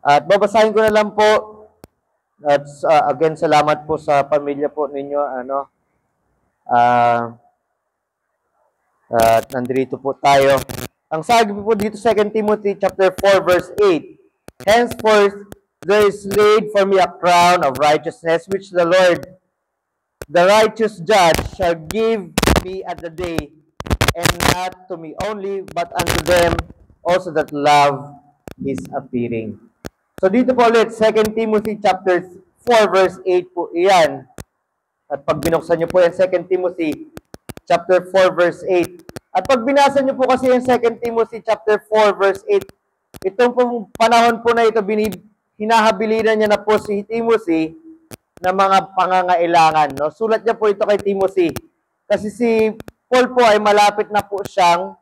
At babasahin ko na lang po. At again, salamat po sa pamilya po ninyo. At nandito po tayo. Ang sabi po dito, 2 Timothy chapter 4, verse 8. Henceforth, there is laid for me a crown of righteousness, which the Lord, the righteous judge, shall give me at the day, and not to me only, but unto them also that love his appearing. So dito po ulit, 2 Timothy chapter 4, verse 8 po iyan. At pag binuksan nyo po yan, 2 Timothy chapter 4, verse 8. At pag binasa nyo po kasi yung 2 Timothy chapter 4, verse 8, itong panahon po na ito, hinahabilinan niya na po si Timothy na mga pangangailangan. No? Sulat niya po ito kay Timothy. Kasi si Paul po ay malapit na po siyang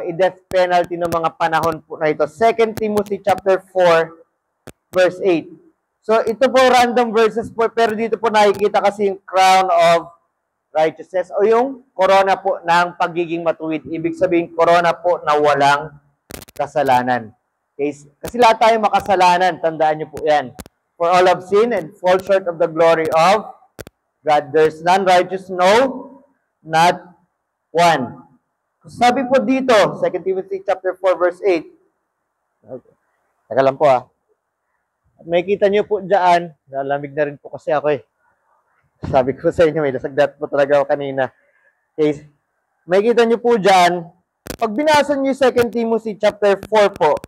i-death penalty ng mga panahon po na ito. 2 Timothy chapter 4, verse 8. So ito po random verses po, pero dito po nakikita kasi yung crown of righteousness o yung corona po ng pagiging matuwid. Ibig sabihin, corona po na walang kasalanan. Okay? Kasi lahat tayo makasalanan. Tandaan nyo po yan. For all have sinned and fall short of the glory of God. There's none righteous, no, not one. Sabi po dito, 2 Timothy chapter 4, verse 8. Okay. Teka lang po May kita nyo po dyan. Nalamig na rin po kasi ako Sabi ko sa inyo, may lasagdat po talaga ako kanina. Okay. May kita nyo po dyan. Pag binasa nyo 2 Timothy chapter 4 po,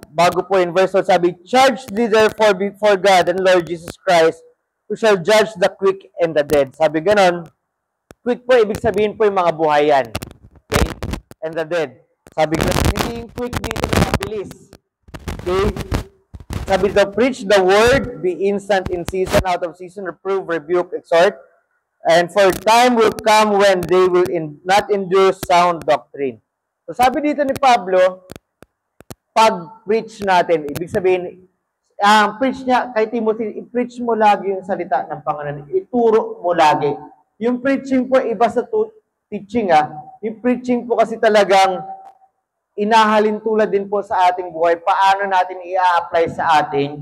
bago po in verse 1, sabi, charge thee therefore before God and Lord Jesus Christ, who shall judge the quick and the dead. Sabi ganon, quick po, ibig sabihin po yung mga buhayan. Okay? And the dead. Sabi ganon, hindi yung quick dito na mabilis. Okay? Sabi dito, preach the word, be instant in season, out of season, reprove, rebuke, exhort, and for time will come when they will not endure sound doctrine. So sabi dito ni Pablo, pag-preach natin, ibig sabihin, preach niya kay Timothy, i-preach mo lagi yung salita ng Panginoon. Ituro mo lagi. Yung preaching po, iba sa teaching Yung preaching po kasi talagang inahalin tulad din po sa ating buhay. Paano natin i-apply sa ating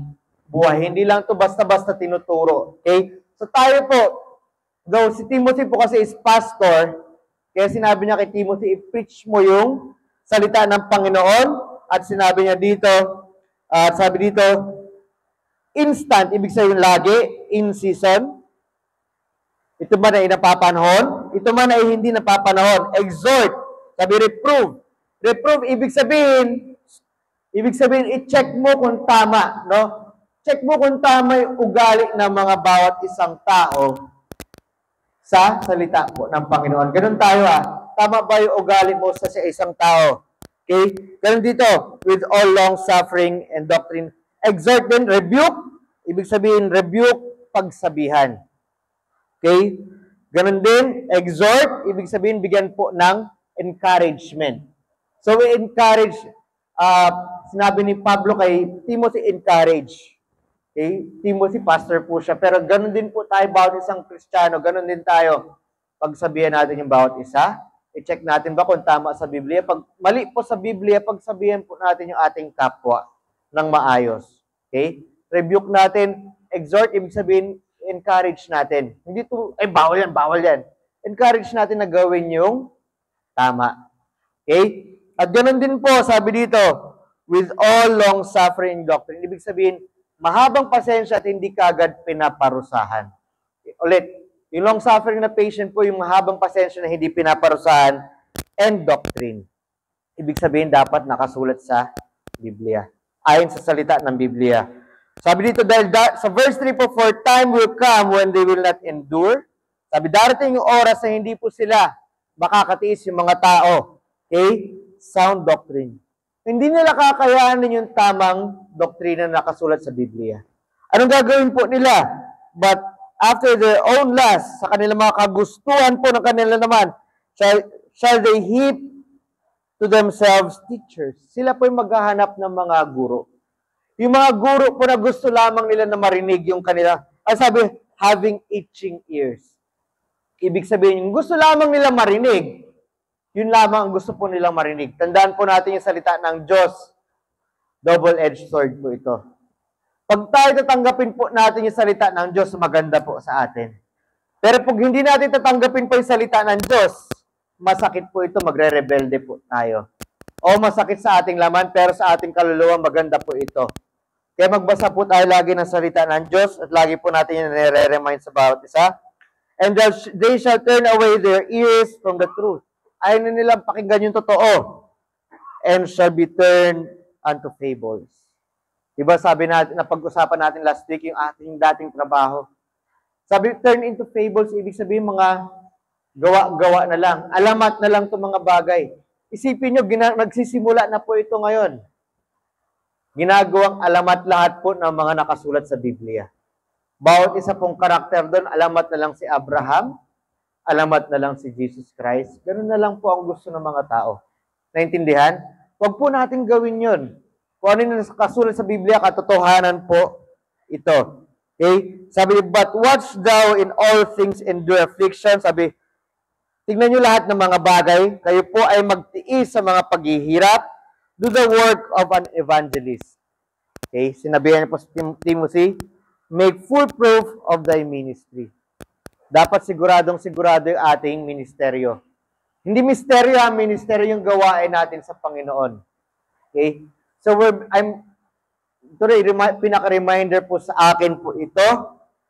buhay. Hindi lang to basta-basta tinuturo. Okay? So tayo po, though si Timothy po kasi is pastor, kaya sinabi niya kay Timothy, i-preach mo yung salita ng Panginoon. At sinabi niya dito, sabi dito, instant, ibig sabihin lagi, in season. Ito man ay napapanahon, ito man ay hindi napapanahon. Exhort, sabi reprove. Reprove, ibig sabihin, i-check mo kung tama, no? Check mo kung tama yung ugali ng mga bawat isang tao sa salita po ng Panginoon. Ganun tayo Tama ba yung ugali mo sa isang tao? Okay? Ganun dito, with all long suffering and doctrine. Exhort din, rebuke. Ibig sabihin, rebuke, pagsabihan. Okay? Ganun din, exhort. Ibig sabihin, bigyan po ng encouragement. So, we encourage, sinabi ni Pablo kay Timothy, encourage. Okay? Timothy, pastor po siya. Pero ganun din po tayo, bawat isang Kristiyano, ganun din tayo. Pagsabihan natin yung bawat isa. I-check natin ba kung tama sa Biblia. Pag mali po sa Biblia, pagsabihan po natin yung ating kapwa ng maayos. Okay? Rebuke natin, exhort, ibig sabihin, encourage natin. Hindi to, bawal yan. Encourage natin na gawin yung tama. Okay? At ganoon din po, sabi dito, with all long suffering doctrine. Ibig sabihin, mahabang pasensya at hindi kagad pinaparusahan. Okay? Ulit, yung long suffering na patient po, yung mahabang pasensya na hindi pinaparusahan, and doctrine. Ibig sabihin, dapat nakasulat sa Biblia. Ayon sa salita ng Biblia. Sabi dito, dahil sa verse 3 po, for time will come when they will not endure. Sabi, darating yung oras na hindi po sila makakatiis yung mga tao. Okay? Sound doctrine. Hindi nila kakayanin yung tamang doktrina na nakasulat sa Biblia. Anong gagawin po nila? But after their own lust, sa kanilang mga kagustuhan po ng kanila naman, shall they heap to themselves teachers. Sila po yung maghahanap ng mga guro. Yung mga guro po na gusto lamang nila na marinig yung kanila, sabi, having itching ears. Ibig sabihin, yung gusto lamang nila marinig, yun lamang ang gusto po nilang marinig. Tandaan po natin yung salita ng Diyos. Double-edged sword po ito. Pag tayo tatanggapin po natin yung salita ng Diyos, maganda po sa atin. Pero pag hindi natin tatanggapin po yung salita ng Diyos, masakit po ito, magre-rebelde po tayo. O masakit sa ating laman, pero sa ating kaluluwa, maganda po ito. Kaya magbasa po tayo lagi ng salita ng Diyos at lagi po natin yung nire-remind sa bawat isa. And they shall turn away their ears from the truth. Ayaw na nilang pakinggan yung totoo. And shall be turned unto fables. Diba sabi natin, napag-usapan natin last week yung ating dating trabaho. Sabi, turn into fables, ibig sabihin mga gawa-gawa na lang. Alamat na lang itong mga bagay. Isipin nyo, nagsisimula na po ito ngayon. Ginagawang alamat lahat po ng mga nakasulat sa Biblia. Bawat isa pong karakter doon, alamat na lang si Abraham, alamat na lang si Jesus Christ. Ganun na lang po ang gusto ng mga tao. Naintindihan? Huwag po natin gawin yun. Kung ano yung nakasulat sa Biblia, katotohanan po ito. Okay? Sabi, but watch thou in all things endure affliction. Sabi, tignan nyo lahat ng mga bagay. Kayo po ay magtiis sa mga paghihirap. Do the work of an evangelist. Okay? Sinabihan niya po sa Timothy, make full proof of thy ministry. Dapat siguradong-sigurado yung ating ministeryo. Hindi misteryo, ministeryo yung gawain natin sa Panginoon. Okay? So, pinaka-reminder po sa akin po ito,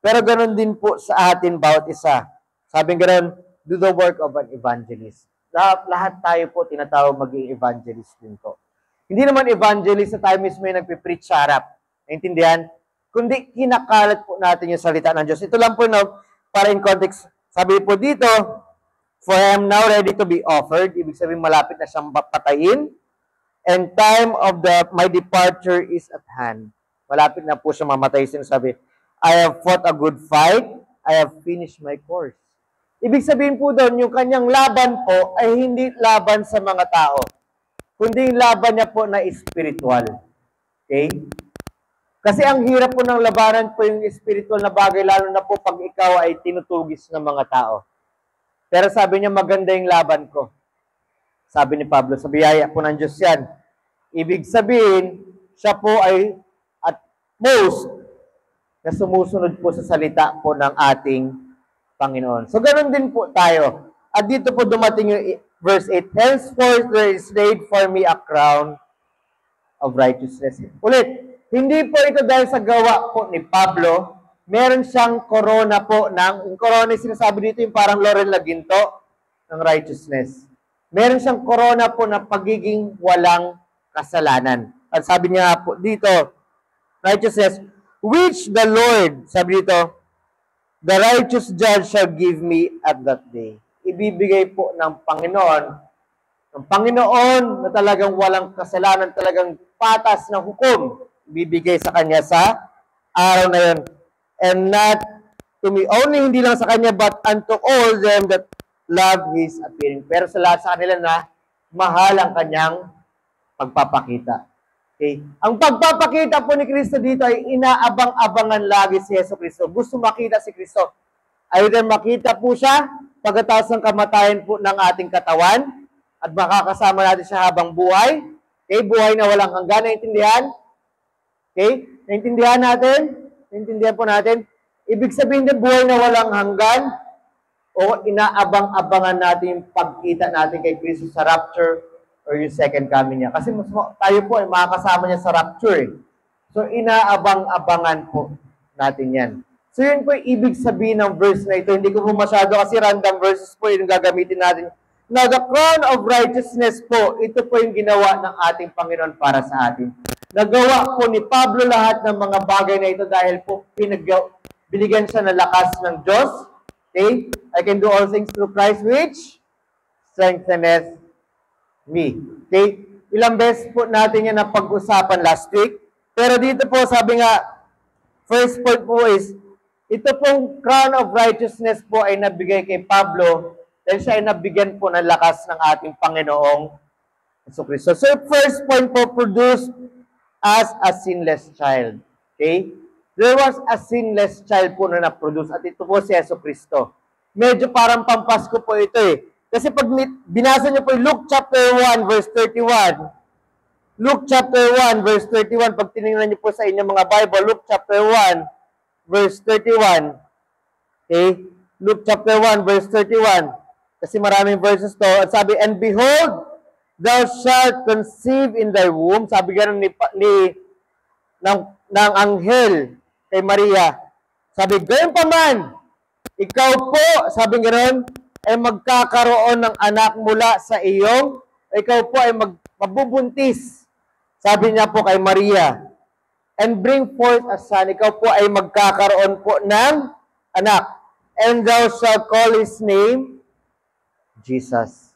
pero ganoon din po sa atin bawat isa. Sabi ganoon, do the work of an evangelist. Lahat tayo po tinatawag maging evangelist din po. Hindi naman evangelist na tayo mismo yung nagpipreach sa harap. Naintindihan? Kundi kinakalat po natin yung salita ng Diyos. Ito lang po, no, para in context. Sabi po dito, for I am now ready to be offered. Ibig sabihin, malapit na siyang patayin. And time of my departure is at hand. Malapit na po siya mamatay. Sinasabi, I have fought a good fight. I have finished my course. Ibig sabihin po doon, yung kanyang laban po ay hindi laban sa mga tao. Kundi yung laban niya po na spiritual. Okay? Kasi ang hirap po ng labanan po yung spiritual na bagay, lalo na po pag ikaw ay tinutugis ng mga tao. Pero sabi niya, maganda yung laban ko. Sabi ni Pablo, sa biyaya po ng Diyos yan. Ibig sabihin, siya po ay at most na sumusunod po sa salita po ng ating Panginoon. So, ganun din po tayo. At dito po dumating yung verse 8, henceforth there is laid for me a crown of righteousness. Ulit, hindi po ito dahil sa gawa po ni Pablo, meron siyang corona po yung corona yung sinasabi dito, yung parang laurel na ginto ng righteousness. Meron siyang corona po na pagiging walang kasalanan. At sabi niya po dito, righteousness, which the Lord, sabi dito, the righteous judge shall give me at that day. Ibibigay po ng Panginoon na talagang walang kasalanan, talagang patas na hukom, ibibigay sa kanya sa araw na yun. And not to me only, hindi lang sa kanya, but unto all them that love His appearing. Pero sa lahat sa kanila na mahal ang kanyang pagpapakita. Okay? Ang pagpapakita po ni Kristo dito ay inaabang-abangan lagi si Yesu Kristo. Gusto makita si Kristo. Either makita po siya pagkatapos ng kamatayan po ng ating katawan at makakasama natin siya habang buhay. Okay? Buhay na walang hanggan. Naintindihan? Okay? Naintindihan natin? Naintindihan po natin? Ibig sabihin din buhay na walang hanggan o inaabang-abangan natin yung pagkita natin kay Kristo sa rapture or yung second coming niya. Kasi tayo po ay makakasama niya sa rapture. So, inaabang-abangan po natin yan. So, yun po yung ibig sabihin ng verse na ito. Hindi ko po masyado kasi random verses po yung gagamitin natin. Now, the crown of righteousness po, ito po yung ginawa ng ating Panginoon para sa atin. Nagawa po ni Pablo lahat ng mga bagay na ito dahil po binigyan siya ng lakas ng Diyos. Okay? I can do all things through Christ which strengtheneth me. Okay? Ilang beses po natin yan na pag-usapan last week. Pero dito po, sabi nga, first point po is, ito pong crown of righteousness po ay nabigay kay Pablo dahil siya ay nabigyan po ng lakas ng ating Panginoong Jesucristo. So, first point po, produced as a sinless child. Okay? There was a sinless child po na na-produce at ito po si Jesucristo. Medyo parang pampasko po ito eh. Kasi pag binasa niyo po yung Luke chapter 1 verse 31, Luke chapter 1, verse 31. Pag tinignan niyo po sa inyong mga Bible, Luke chapter 1, verse 31. Okay? Luke chapter 1, verse 31. Kasi maraming verses to. At sabi, and behold, thou shalt conceive in thy womb. Sabi ganun ng anghel kay Maria. Sabi, gayon pa man, ikaw po, sabi gano'n, ay magkakaroon ng anak mula sa iyong, ikaw po ay mabubuntis. Sabi niya po kay Maria, and bring forth a son, ikaw po ay magkakaroon po ng anak. And thou shalt call his name, Jesus.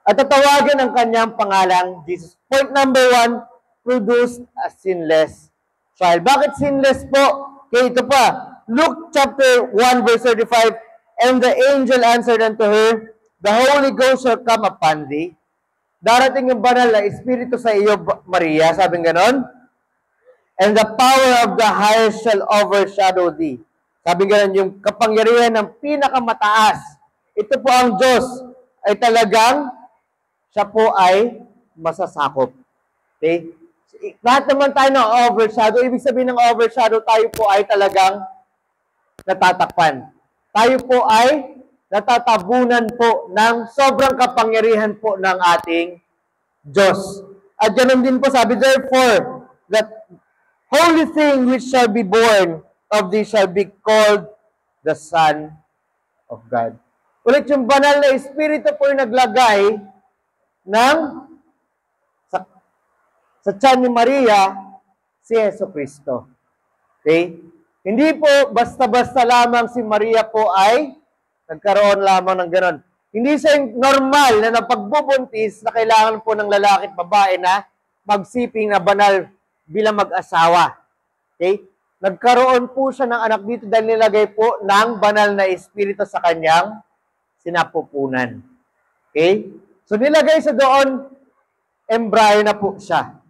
At tatawagin ang kanyang pangalang, Jesus. Point number 1, produce a sinless child. Bakit sinless po? Okay, ito pa. Luke chapter 1 verse 35, and the angel answered unto her, the Holy Ghost shall come upon thee. Darating yung banal na Espiritu sa iyo, Maria, sabi ganon. And the power of the highest shall overshadow thee. Sabi ganon, yung kapangyarihan ng pinakamataas. Ito po ang Diyos ay talagang, siya po ay masasakop. Okay? Lahat naman tayo ng overshadow. Ibig sabihin ng overshadow, tayo po ay talagang natatakpan. Tayo po ay natatabunan po ng sobrang kapangyarihan po ng ating Diyos. At ganun din po sabi, therefore, that holy thing which shall be born of thee shall be called the Son of God. Ulit yung banal na Espiritu po yung naglagay ng sa tiyan ni Maria, si Yeso Cristo. Okay? Hindi po basta-basta lamang si Maria po ay nagkaroon lamang ng ganon. Hindi siya normal na pagbubuntis na kailangan po ng lalaki at babae na magsiping na banal bilang mag-asawa. Okay? Nagkaroon po siya ng anak dito dahil nilagay po ng banal na Espiritu sa kanyang sinapupunan. Okay? So nilagay siya doon, embryo na po siya.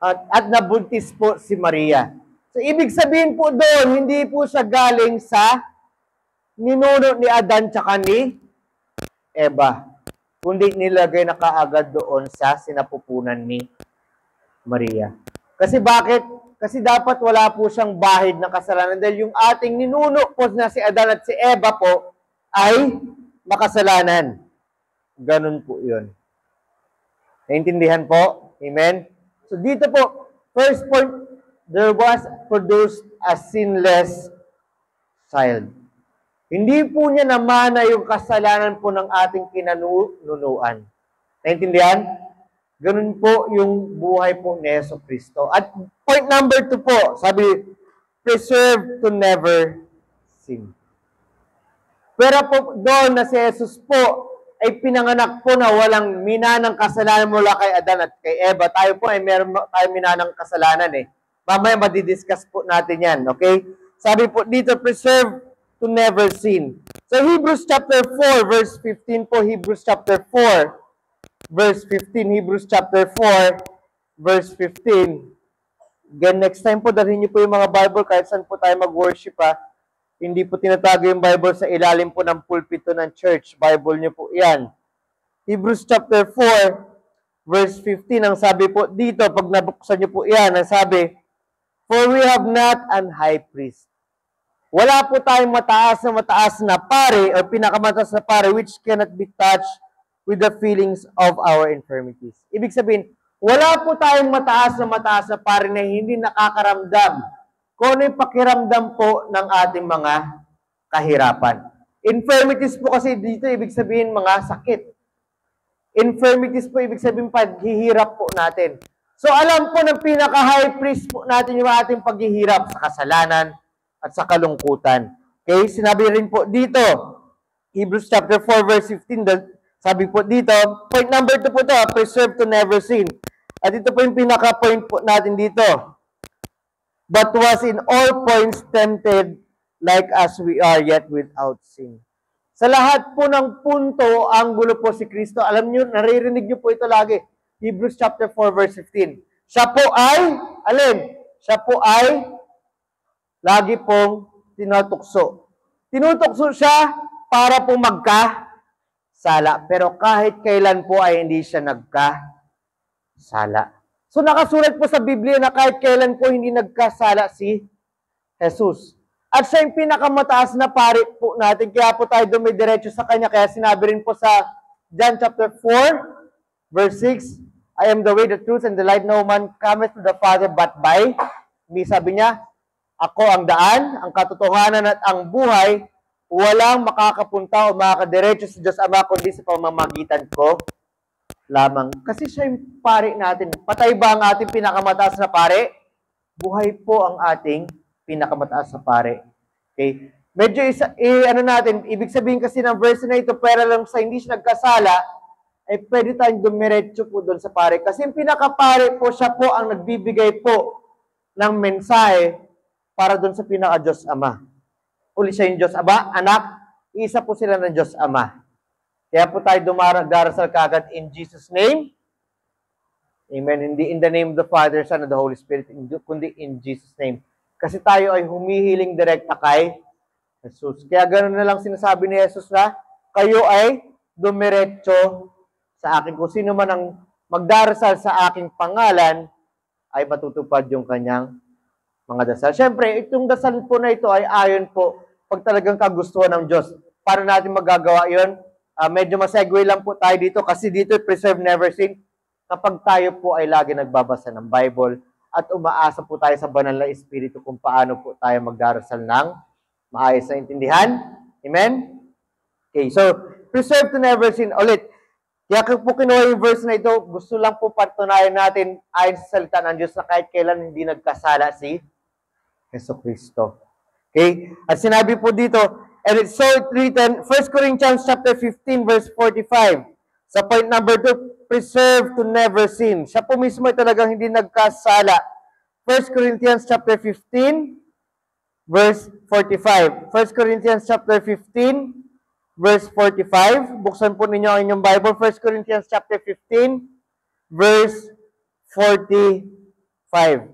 At nabuntis po si Maria. So, ibig sabihin po doon, hindi po siya galing sa ninuno ni Adan tsaka ni Eva. Kundi nilagay na kaagad doon sa sinapupunan ni Maria. Kasi bakit? Kasi dapat wala po siyang bahid ng kasalanan dahil yung ating ninuno po na si Adan at si Eva po ay makasalanan. Ganun po yun. Naintindihan po? Amen? So dito po, first point, there was produced a sinless child. Hindi po niya namana yung kasalanan po ng ating kinanunuan. Naintindihan? Ganun po yung buhay po ni Yeso Cristo. At point number 2 po, sabi, preserve to never sin. Pero po doon na si Jesus po ay pinanganak po na walang minanang kasalanan mula kay Adan at kay Eva. Tayo po ay meron tayo minanang kasalanan eh. Mamaya madidiscuss po natin yan, okay? Sabi po dito, preserve to never sin. So Hebrews chapter 4, verse 15 po, Hebrews chapter 4, verse 15, Hebrews chapter 4, verse 15. Again, next time po, dalhin niyo po yung mga Bible kahit saan po tayo mag-worship ha. Hindi po tinatago yung Bible sa ilalim po ng pulpito ng church. Bible niyo po yan. Hebrews chapter 4, verse 15, ang sabi po dito, pag nabuksan niyo po yan, ang sabi, for we have not an high priest. Wala po tayong mataas na pare o pinakamataas na pare which cannot be touched with the feelings of our infirmities. Ibig sabihin, wala po tayong mataas na pare na hindi nakakaramdam kung ano yung pakiramdam po ng ating mga kahirapan. Infirmities po kasi dito, ibig sabihin mga sakit. Infirmities po, ibig sabihin paghihirap po natin. So alam po ng pinaka-high priest po natin yung ating paghihirap sa kasalanan at sa kalungkutan. Okay, sinabi rin po dito, Hebrews chapter 4 verse 15, sabi po dito, point number 2 po ito, preserve to never sin. At ito po yung pinaka-point po natin dito. But was in all points tempted like as we are, yet without sin. Sa lahat po ng punto, anggulo po si Kristo. Alam niyo, naririnig niyo po ito lagi. Hebrews chapter 4 verse 15. Siya po ay, alin? Siya po ay lagi pong tinutukso. Tinutukso siya para po magkasala. Pero kahit kailan po ay hindi siya nagkasala. So nakasulat po sa Biblia na kahit kailan po hindi nagkasala si Jesus. At siya yung pinakamataas na pari po natin. Kaya po tayo dumidiretso sa kanya. Kaya sinabi rin po sa John chapter 4, verse 6, I am the way, the truth, and the light. No man cometh to the Father but by me. Sabi niya, ako ang daan, ang katotohanan at ang buhay. Walang makakapunta o makakadiretso sa Diyos Ama kundi sa pamamagitan ko lamang. Kasi siya yung pari natin. Patay ba ang ating pinakamataas na pari? Buhay po ang ating pinakamataas na pari. Okay? Medyo ibig sabihin kasi ng verse na ito, pera lang sa hindi siya nagkasala, ay pwede tayong dumiretso po doon sa pare. Kasi yung pinakapare po, siya po ang nagbibigay po ng mensahe para doon sa pinaka-Diyos Ama. Uli siya yung Diyos Ama, anak, isa po sila ng Diyos Ama. Kaya po tayo darasal kagad in Jesus' name. Amen. Hindi in the name of the Father, Son, and the Holy Spirit, kundi in Jesus' name. Kasi tayo ay humihiling direkta kay Jesus. Kaya ganoon na lang sinasabi ni Jesus na, kayo ay dumiretso sa akin. Kung sino man ang magdarasal sa aking pangalan, ay matutupad yung kanyang mga dasal. Siyempre, itong dasal po na ito ay ayon po pag talagang kagustuhan ng Diyos. Para natin magagawa yun, medyo masegue lang po tayo dito kasi dito preserve never sin. Kapag tayo po ay lagi nagbabasa ng Bible at umaasa po tayo sa banal na Espiritu kung paano po tayo magdarasal ng maayos na intindihan. Amen? Okay, so, preserve to never sin. Ulit, kaya po kinuha yung verse na ito, gusto lang po patunayan natin ayon sa salita ng Diyos na kahit kailan hindi nagkasala si Jesucristo. Okay? At sinabi po dito, and it's so written, 1 Corinthians chapter 15, verse 45. Sa point number 2, preserve to never sin. Siya po mismo ay talagang hindi nagkasala. 1 Corinthians chapter 15, verse 45. 1 Corinthians chapter 15, verse 45. Buksan po ninyo ang inyong Bible. 1 Corinthians chapter 15, verse 45.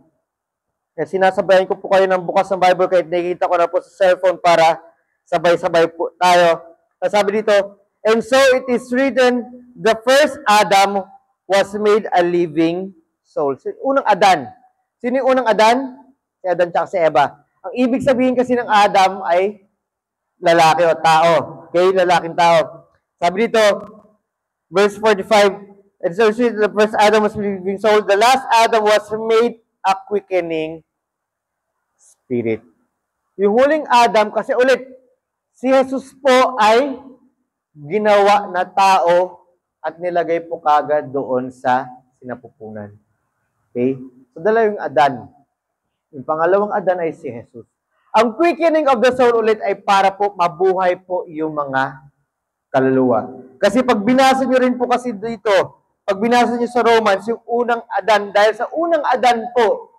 Kaya sinasabayan ko po kayo ng bukas ng Bible kahit nakikita ko na po sa cellphone para sabay-sabay po tayo. Sabi dito, and so it is written, the first Adam was made a living soul. Unang Adan. Sino yung unang Adan? Si Adan tsaka si Eva. Ang ibig sabihin kasi ng Adam ay lalaki o tao. Okay? Lalaking tao. Sabi dito, verse 45, and so the first Adam was made a living soul. The last Adam was made a quickening spirit. Yung huling Adam, kasi ulit, si Jesus po ay ginawa na tao at nilagay po kagad doon sa sinapupunan. Okay? So, dala yung Adan. Yung pangalawang Adan ay si Jesus. Ang quickening of the soul ulit ay para po mabuhay po yung mga kaluluwa. Kasi pag binasa nyo rin po kasi dito, pag binasa nyo sa Romans, yung unang Adan, dahil sa unang Adan po,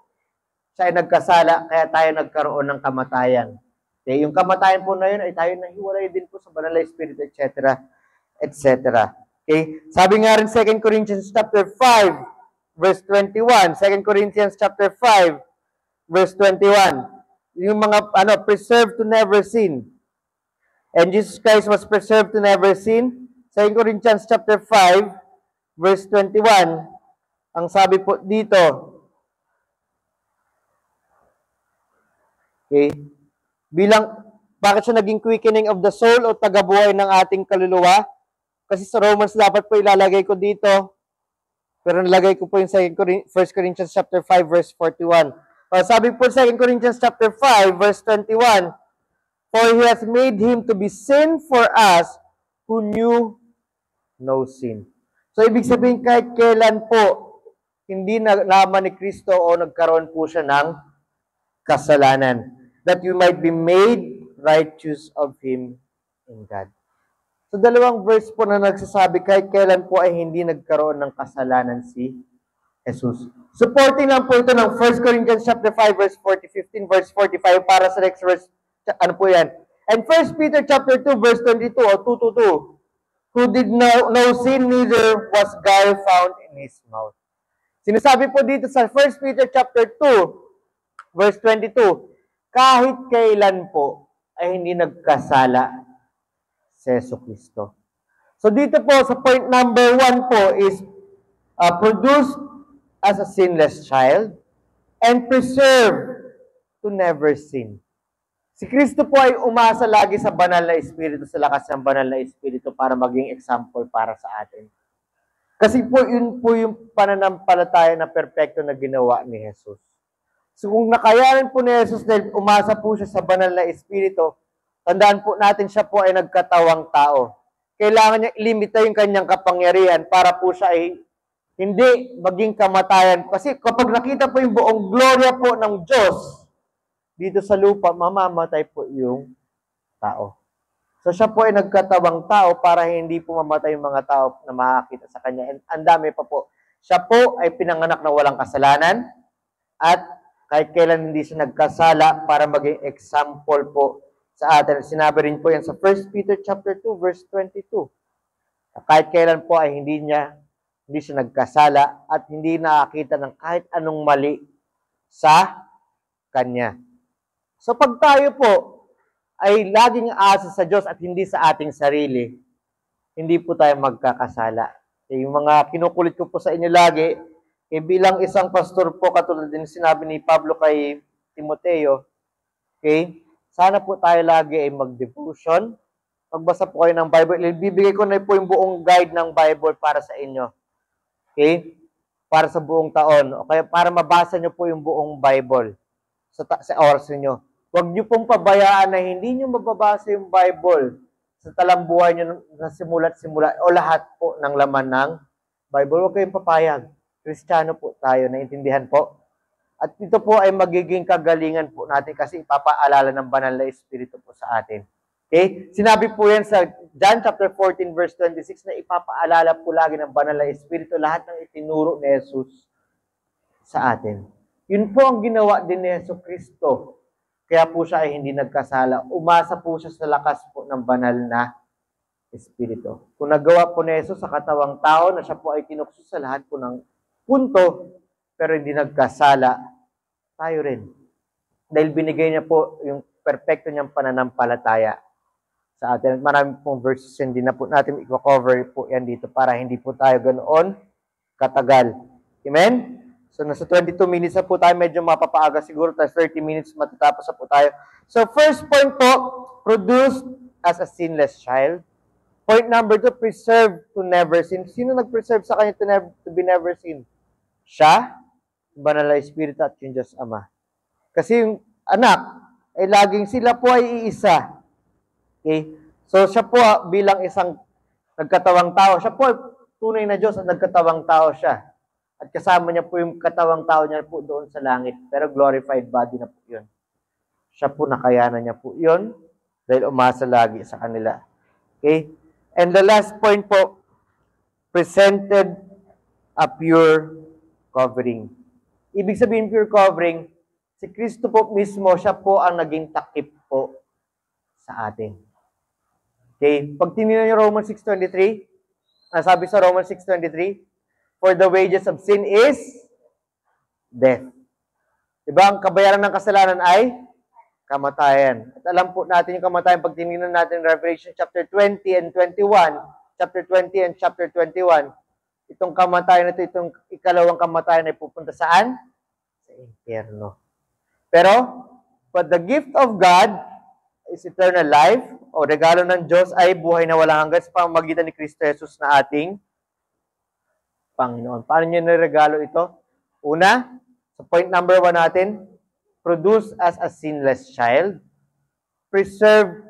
siya ay nagkasala, kaya tayo nagkaroon ng kamatayan. Okay? Yung kamatayan po na yun ay tayo nahiwalay din po sa banal na Espiritu, etc. etc. Okay? Sabi nga rin 2 Corinthians chapter 5, verse 21. 2 Corinthians chapter 5, verse 21. Yung mga, preserved to never sin. And Jesus Christ was preserved to never sin. 2 Corinthians chapter 5, verse 21. Ang sabi po dito, okay, bakit siya naging quickening of the soul o tagabuhay ng ating kaluluwa? Kasi sa Romans dapat po ilalagay ko dito. Pero nalagay ko po yung 1 Corinthians chapter 5, verse 41. Sabi po 2 Corinthians chapter 5, verse 21, for He has made Him to be sin for us who knew no sin. So, ibig sabihin kahit kailan po, hindi nalaman ni Kristo o nagkaroon po siya ng kasalanan. That you might be made righteous of Him in God. So, dalawang verse po na nagsasabi kahit kailan po ay hindi nagkaroon ng kasalanan si Jesus. Supporting lang po ito ng 1 Corinthians chapter 5, verse 15, verse 45 para sa next verse. Ano po yan? And 1 Peter chapter 2, verse 22 o 2 who did no sin, neither was guile found in his mouth. Sinasabi po dito sa 1 Peter chapter 2, verse 22, kahit kailan po ay hindi nagkasala si Jesucristo. So dito po sa point number 1 po is produce as a sinless child and preserved to never sin. Si Kristo po ay umasa lagi sa banal na Espiritu, sa lakas ng banal na Espiritu para maging example para sa atin. Kasi po, yun po yung pananampalataya na perpekto na ginawa ni Jesus. So kung nakayanan po ni Jesus dahil umasa po siya sa banal na Espiritu, tandaan po natin siya po ay nagkatawang tao. Kailangan niya ilimita yung kanyang kapangyarihan para po siya ay hindi maging kamatayan. Kasi kapag nakita po yung buong gloria po ng Diyos dito sa lupa, mamamatay po yung tao. So siya po ay nagkatawang tao para hindi po mamatay yung mga tao na makakita sa kanya. And ang dami pa po. Siya po ay pinanganak na walang kasalanan at kahit kailan hindi siya nagkasala para maging example po sa atin. Sinabi rin po yan sa 1 Peter chapter 2 verse 22. Kahit kailan po ay hindi siya nagkasala at hindi nakakita ng kahit anong mali sa kanya. So pag tayo po ay laging aasa sa Diyos at hindi sa ating sarili, hindi po tayo magkakasala. Yung mga kinukulit ko po sa inyo lagi, bilang isang pastor po, katulad din sinabi ni Pablo kay Timoteo, okay, sana po tayo lagi ay mag-devotion, magbasa po kayo ng Bible. Ibibigay ko na po yung buong guide ng Bible para sa inyo. Okay? Para sa buong taon. Okay? Para mabasa nyo po yung buong Bible sa oras niyo. Huwag niyo pong pabayaan na hindi niyo mababasa yung Bible sa talambuhay niyo na simula't-simula o lahat po ng laman ng Bible. Huwag kayong papayag. Kristiyano po tayo, naintindihan po. At ito po ay magiging kagalingan po natin kasi ipapaalala ng banal na Espiritu po sa atin. Okay? Sinabi po yan sa John chapter 14 verse 26 na ipapaalala po lagi ng banal na Espiritu lahat ng itinuro ni Jesus sa atin. Yun po ang ginawa din ni Yesu Kristo. Kaya po siya ay hindi nagkasala. Umasa po siya sa lakas po ng banal na Espiritu. Kung nagawa po ni Jesus sa katawang tao na siya po ay tinukso sa lahat po ng punto, pero hindi nagkasala, tayo rin. Dahil binigay niya po yung perfecto niyang pananampalataya sa atin. Marami pong verses hindi na po natin i-cover po yan dito para hindi po tayo ganoon katagal. Amen? So, nasa 22 minutes na po tayo. Medyo mapapaaga siguro. Tapos 30 minutes matatapos na po tayo. So, first point po, produced as a sinless child. Point number 2, preserved to never sin. Sino nag-preserve sa kanya to be never sin? Siya, banal na Espiritu at yung Diyos Ama. Kasi yung anak, ay laging sila po ay iisa. Okay? So, siya po bilang isang nagkatawang tao, siya po tunay na Diyos at nagkatawang tao siya. At kasama niya po yung katawang tao niya po doon sa langit. Pero glorified body na po yun. Siya po nakayanan niya po yun dahil umasa lagi sa kanila. Okay? And the last point po, presented a pure covering. Ibig sabihin pure covering, si Kristo po mismo, siya po ang naging takip po sa atin. Okay? Pag tinignan niyo Romans 6:23, sabi sa Romans 6:23, for the wages of sin is death. Diba? Ang kabayaran ng kasalanan ay kamatayan. At alam po natin yung kamatayan pag tinignan natin Revelation chapter 20 and 21, chapter 20 and chapter 21, itong kamatayan na ito, itong ikalawang kamatayan ay pupunta saan? Sa impyerno. Pero, but the gift of God is eternal life, o regalo ng Diyos ay buhay na walang hanggan sa pamamagitan ni Kristo Jesus na ating Panginoon. Paano niyo niregalo ito? Una, sa point number 1 natin, produce as a sinless child, preserve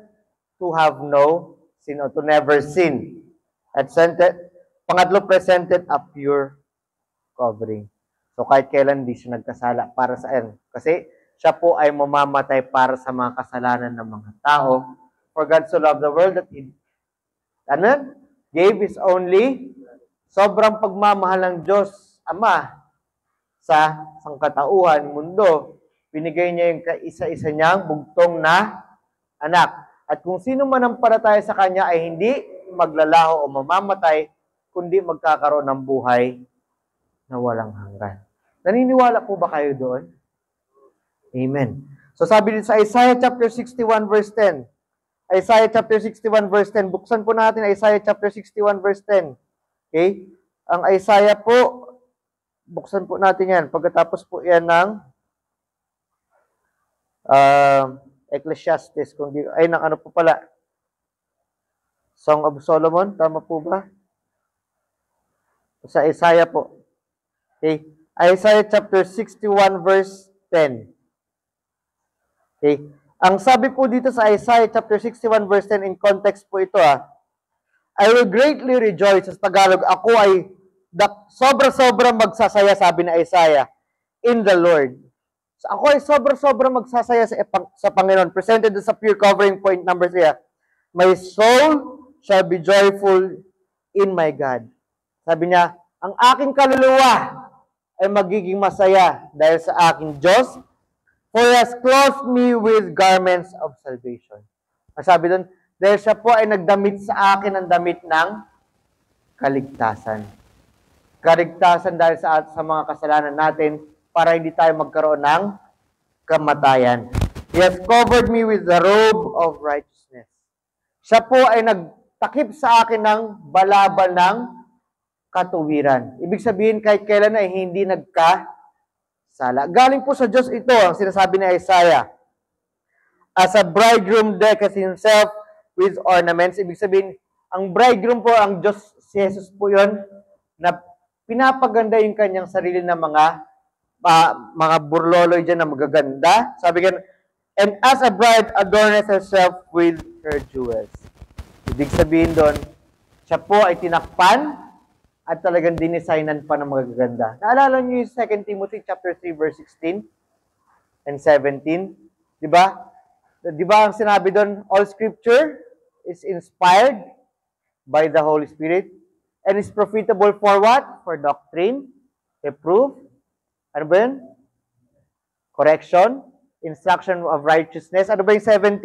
to have no sin or to never sin. At pangatlo, presented a pure covering. So kahit kailan hindi siya nagkasala para sa kasi siya po ay mamamatay para sa mga kasalanan ng mga tao. For God so loved the world that He gave His only. Sobrang pagmamahal ng Diyos Ama sa sangkatauhan, mundo, binigay niya yung isa-isa niyang bugtong na anak. At kung sino man ang parataya sa Kanya ay hindi maglalaho o mamamatay, kundi magkakaroon ng buhay na walang hanggan. Naniniwala po ba kayo doon? Amen. So sabi din sa Isaiah chapter 61 verse 10. Isaiah chapter 61 verse 10. Buksan po natin Isaiah chapter 61 verse 10. Okay? Ang Isaiah po, buksan po natin yan. Pagkatapos po yan ng Ecclesiastes, kung di, ay, ng ano po pala, Song of Solomon, tama po ba? Sa Isaiah po. Okay. Isaiah chapter 61 verse 10. Okay. Ang sabi po dito sa Isaiah chapter 61 verse 10, in context po ito I will greatly rejoice. Sa Tagalog, ako ay sobra-sobra magsasaya, sabi ni Isaiah, in the Lord. So ako ay sobra-sobra magsasaya sa Panginoon. Presented sa pure covering point number 3. My soul shall be joyful in my God. Sabi niya, ang aking kaluluwa ay magiging masaya dahil sa aking Diyos, for He has clothed me with garments of salvation. Sabi doon, dahil siya po ay nagdamit sa akin ng damit ng kaligtasan. Kaligtasan dahil sa mga kasalanan natin para hindi tayo magkaroon ng kamatayan. He has covered me with the robe of righteousness. Siya po ay nagtakip sa akin ng balabal ng katuwiran. Ibig sabihin, kahit kailan ay hindi nagkasala. Galing po sa Diyos ito, ang sinasabi ni Isaiah. As a bridegroom decketh himself with ornaments. Ibig sabihin, ang bridegroom po, ang Diyos, si Jesus po yun, na pinapaganda yung kanyang sarili na mga burloloy dyan na magaganda. Sabi ganun, and as a bride adorneth herself with her jewels. Ibig sabihin doon, siya po ay tinakpan at talagang dinesignan pa ng magaganda. Naalala niyo yung 2 Timothy chapter 3 verse 16 and 17? Di ba? Di ba ang sinabi doon, all scripture is inspired by the Holy Spirit and is profitable for what? For doctrine, reproof, ano ba yun? Correction, instruction of righteousness. Ano ba yung 17?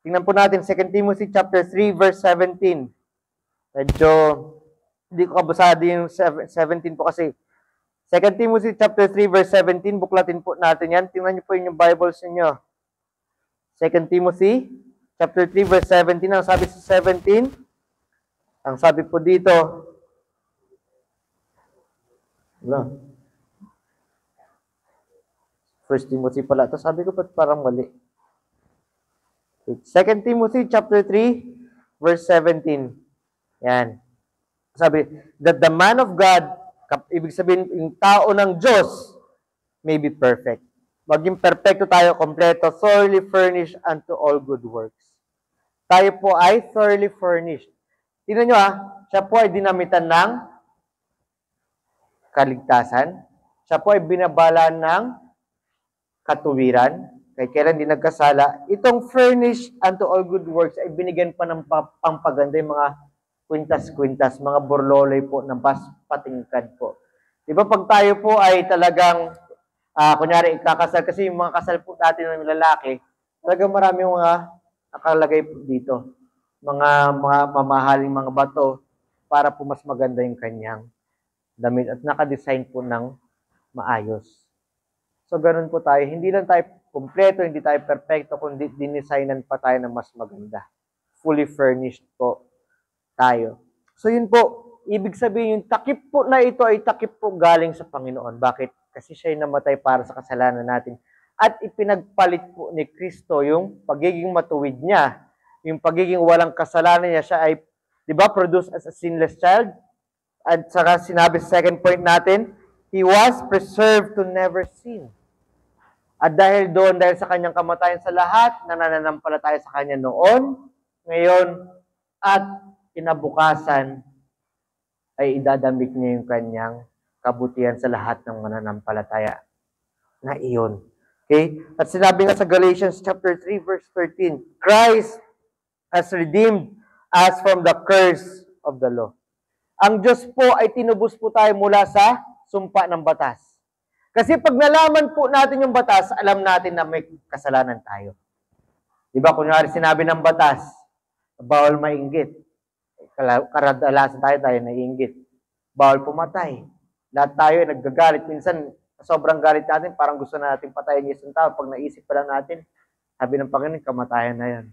Tingnan po natin, 2 Timothy chapter 3 verse 17. Medyo hindi ko kabusado yung 17 po kasi. 2 Timothy chapter 3 verse 17, buklatin po natin yan. Tingnan niyo po yung Bibles niyo. 2 Timothy chapter 3 verse 17, ang sabi sa 17, ang sabi po dito, no. 1 Timothy pala ito. Sabi ko ba't parang mali? 2 Timothy chapter 3 verse 17. Yan. Sabi, that the man of God, ibig sabihin, yung tao ng Diyos, may be perfect. Maging perfecto tayo, kompleto, thoroughly furnished unto all good works. Tayo po ay thoroughly furnished. Tingnan nyo siya po ay dinamitan ng kaligtasan. Siya po ay binabalaan ng katuwiran. Kaya kailan di nagkasala. Itong furnished unto all good works ay binigyan pa ng pampaganda yung mga kwintas-kwintas, mga burloloy po ng patingkad po. Di ba pag tayo po ay talagang, kunyari, ikakasal, kasi yung mga kasal po natin ng lalaki, talagang marami mga nakalagay po dito. Mga mamahaling mga bato para po mas maganda yung kanyang damit at nakadesign po ng maayos. So, ganun po tayo. Hindi lang tayo kumpleto, hindi tayo perfecto, kundi dinesignan pa tayo ng mas maganda. Fully furnished po tayo. So yun po, ibig sabihin yung takip po na ito ay takip po galing sa Panginoon. Bakit? Kasi siya ay namatay para sa kasalanan natin. At ipinagpalit po ni Kristo yung pagiging matuwid niya, yung pagiging walang kasalanan niya. Siya ay, di ba, produced as a sinless child. At saka sinabi sa second point natin, He was preserved to never sin. At dahil doon, dahil sa kanyang kamatayan sa lahat, nananampalataya sa kanya noon, ngayon, at kinabukasan ay idadamit niya yung kanyang kabutihan sa lahat ng mananampalataya na iyon. Okay? At sinabi nga sa Galatians chapter 3 verse 13, Christ has redeemed us from the curse of the law. Ang Diyos po ay tinubos po tayo mula sa sumpa ng batas. Kasi pag nalaman po natin yung batas, alam natin na may kasalanan tayo. Diba, kunyari sinabi ng batas, bawal mainggit. Karadalasan tayo naiinggit. Bawal pumatay. Lahat tayo ay naggagalit. Minsan, sobrang galit natin, parang gusto na natin patayin yung isang tao. Pag naisip pa lang natin, sabi ng Panginoon, kamatayan na yan.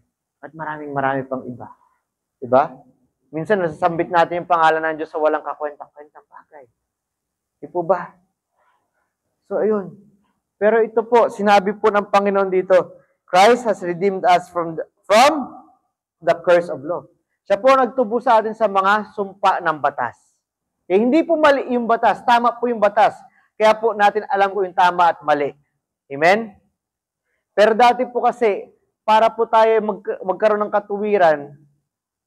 At marami pang iba. Diba? Minsan, nasasambit natin yung pangalan ng Diyos sa walang kakwenta-kwentang bagay. Di po ba? So, ayun. Pero ito po, sinabi po ng Panginoon dito, Christ has redeemed us from the curse of law. Siya po nagtubo sa atin sa mga sumpa ng batas. Eh, hindi po mali yung batas, tama po yung batas. Kaya po natin alam ko yung tama at mali. Amen? Pero dati po kasi, para po tayo magkaroon ng katuwiran,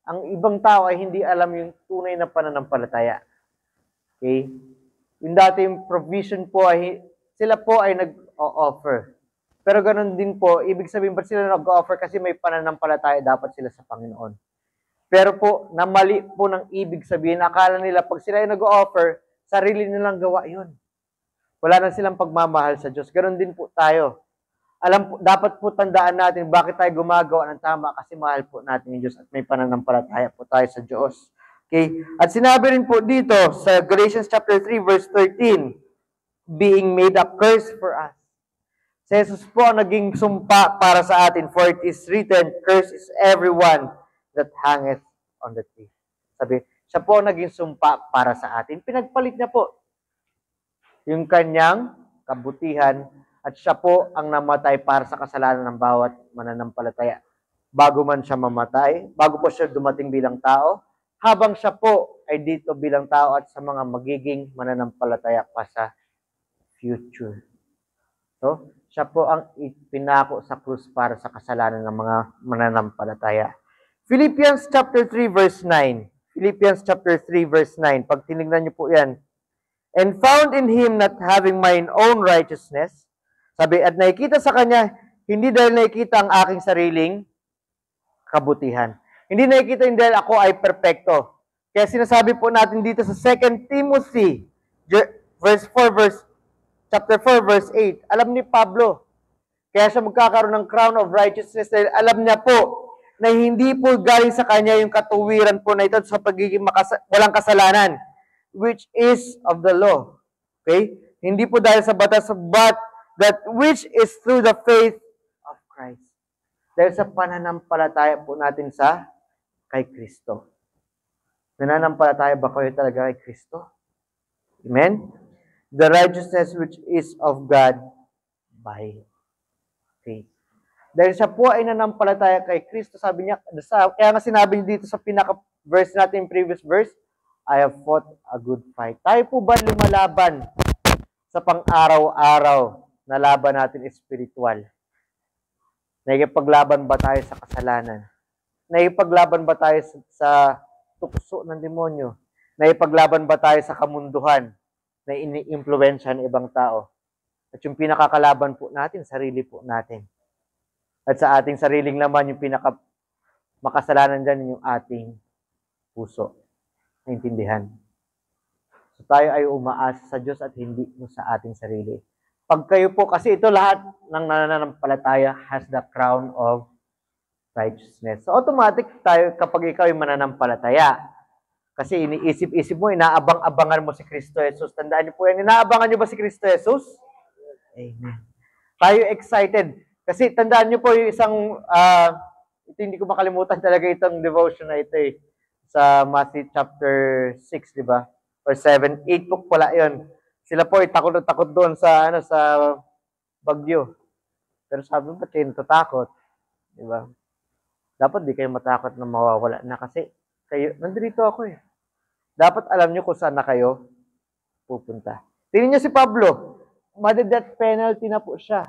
ang ibang tao ay hindi alam yung tunay na pananampalataya. Okay? Yung dati yung provision po ay, sila po ay nag-offer. Pero ganun din po, ibig sabihin ba sila nag-offer kasi may pananampalataya dapat sila sa Panginoon. Pero po, namali po ng ibig sabihin, akala nila pag sila ay nag-offer, sarili nilang gawa yun. Wala na silang pagmamahal sa Diyos. Ganun din po tayo. Alam po, dapat po tandaan natin bakit tayo gumagawa ng tama kasi mahal po natin yung Diyos at may pananampalataya po tayo sa Diyos. Okay? At sinabi rin po dito sa Galatians chapter 3 verse 13, being made a curse for us. Si Jesus po ang naging sumpa para sa atin, for it is written, curse is everyone that hangeth on the tree. Sabi, siya po ang naging sumpa para sa atin. Pinagpalit niya po yung kanyang kabutihan at siya po ang namatay para sa kasalanan ng bawat mananampalataya. Bago man siya mamatay, bago po siya dumating bilang tao, habang siya po ay dito bilang tao at sa mga magiging mananampalataya pa sa future. So, siya po ang ipinako sa krus para sa kasalanan ng mga mananampalataya. Philippians chapter 3 verse 9. Philippians chapter 3 verse 9. Pag tinignan niyo po yan. And found in Him not having mine own righteousness. Sabi, at nakikita sa Kanya, hindi dahil nakikita ang aking sariling kabutihan. Hindi nakikita yung dahil ako ay perfecto. Kaya sinasabi po natin dito sa 2 Timothy, chapter 4, verse 8. Alam ni Pablo, kaya siya magkakaroon ng crown of righteousness dahil alam niya po na hindi po galing sa kanya yung katuwiran po na ito sa pagiging walang kasalanan, which is of the law. Okay? Hindi po dahil sa batas, but that which is through the faith of Christ. Dahil sa pananampalataya po natin kay Kristo. Nananampalataya ba kayo talaga kay Kristo? Amen? The righteousness which is of God by faith. Dahil siya po ay nanampalataya kay Kristo, sabi niya, kaya nga sinabi dito sa pinaka-verse natin, previous verse, I have fought a good fight. Tayo po ba lumalaban sa pang-araw-araw na laban natin spiritual? Nakikipaglaban ba tayo sa kasalanan? Nakikipaglaban ba tayo sa tukso ng demonyo? Nakikipaglaban ba tayo sa kamunduhan na ini-impluwensya ng ibang tao? At yung pinakakalaban po natin, sarili po natin. At sa ating sariling laman, yung makasalanan dyan, yung ating puso. Naintindihan? So tayo ay umaasa sa Diyos at hindi sa ating sarili. Pag kayo po, kasi ito lahat ng nananampalataya has the crown of righteousness. So automatic tayo kapag ikaw ay mananampalataya. Kasi iniisip-isip mo, inaabang-abangan mo si Kristo Jesus. Tandaan niyo po yan, inaabangan niyo ba si Kristo Jesus? Amen. Tayo excited. Kasi tandaan niyo po yung isang, ito hindi ko makalimutan talaga itong devotion na ito eh. Sa Matthew chapter 6, di ba? Or 7, 8 po pala yun. Sila po ay takot na takot doon sa bagyo. Pero sabi mo, ba't kayo natatakot? Di ba? Dapat di kayo matakot na mawawala na kasi kayo, nandito ako eh. Dapat alam nyo kung saan na kayo pupunta. Tingnan nyo si Pablo. Made-death penalty na po siya.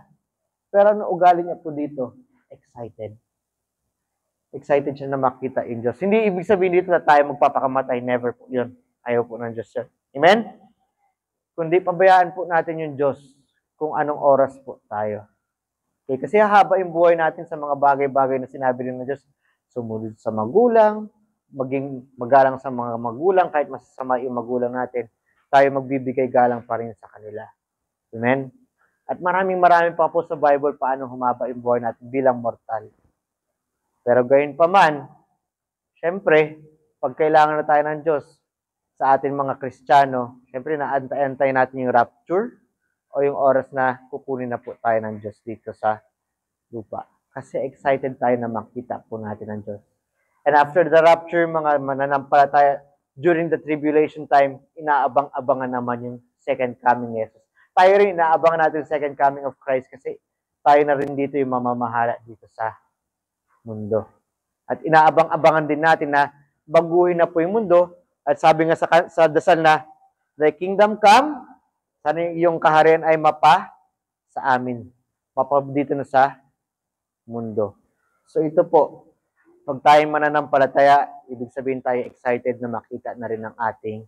Pero ano ugali niya po dito? Excited. Excited siya na makita in Diyos. Hindi ibig sabihin dito na tayo magpapakamatay. Never po yun. Ayaw po ng Diyos yun. Amen? Kundi pabayaan po natin yung Diyos kung anong oras po tayo. Okay? Kasi haba yung buhay natin sa mga bagay-bagay na sinabi rin ng Diyos. Sumunod sa magulang, maging magalang sa mga magulang, kahit masasama yung magulang natin, tayo magbibigay galang pa rin sa kanila. Amen? At maraming pa po sa Bible paano humaba yung buhay natin bilang mortal. Pero gayon pa man, syempre, pag kailangan na tayo ng Diyos sa ating mga Kristiyano, syempre naantay natin yung rapture o yung oras na kukunin na po tayo ng Diyos dito sa lupa. Kasi excited tayo na makita po natin ng Diyos. And after the rapture, mga mananampalataya, during the tribulation time, inaabang-abangan naman yung second coming ni Jesus. Tayo rin, inaabangan natin yung second coming of Christ kasi tayo na rin dito yung mamamahala dito sa mundo. At inaabang-abangan din natin na baguhin na po yung mundo. At sabi nga sa dasal na, "Thy kingdom come," sana yung kaharian ay mapa sa amin. Mapa dito na sa mundo. So ito po, pag tayo mananampalataya, ibig sabihin tayo excited na makita na rin ang ating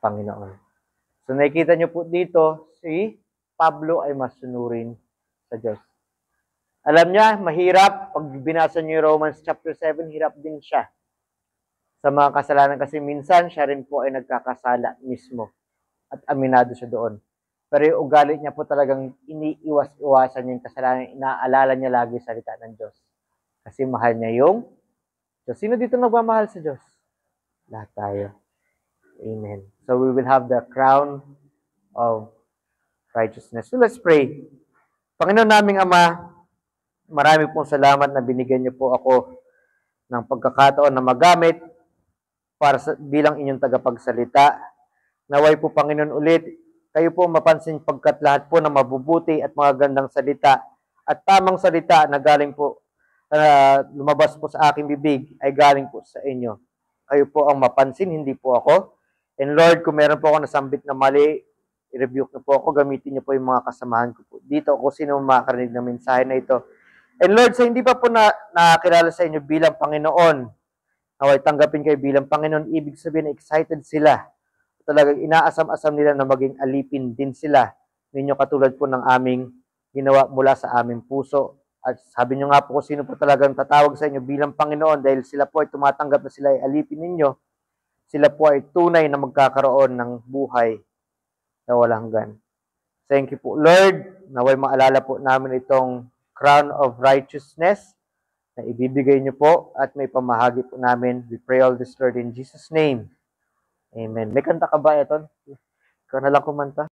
Panginoon. So nakikita nyo po dito, si Pablo ay masunurin sa Diyos. Alam niya, mahirap. Pag binasa niyo yung Romans chapter 7, hirap din siya sa mga kasalanan kasi minsan siya rin po ay nagkakasala mismo at aminado siya doon. Pero yung ugali niya po talagang iniiwas-iwasan niya yung kasalanan. Inaalala niya lagi salita ng Diyos. Kasi mahal niya yung Diyos. Sino dito nagmamahal sa Diyos? Lahat tayo. Amen. So we will have the crown of righteousness. So let's pray. Panginoon naming Ama, marami pong salamat na binigyan niyo po ako ng pagkakataon na magamit para bilang inyong tagapagsalita. Naway po Panginoon ulit, kayo po mapansin pagkat lahat po na mabubuti at mga gandang salita at tamang salita na galing po, lumabas po sa aking bibig ay galing po sa inyo. Kayo po ang mapansin, hindi po ako. And Lord, kung meron po ako nasambit na mali, i-rebuke na po ako, gamitin niyo po yung mga kasamahan ko po. Dito ako sino makakarinig ng mensahe na ito. And Lord, sa hindi pa po nakakilala sa inyo bilang Panginoon, naway tanggapin kayo bilang Panginoon, ibig sabihin excited sila. Talagang inaasam-asam nila na maging alipin din sila ninyo katulad po ng aming ginawa mula sa aming puso. At sabi nyo nga po kung sino po talagang tatawag sa inyo bilang Panginoon dahil sila po ay tumatanggap na sila ay alipin ninyo. Sila po ay tunay na magkakaroon ng buhay na walang hanggan. Thank you po, Lord. Naway maalala po namin itong crown of righteousness na ibibigay niyo po at may pamahagi po namin. We pray all this, Lord, in Jesus' name. Amen. May kanta ka ba ito? Ikaw na lang kumanta.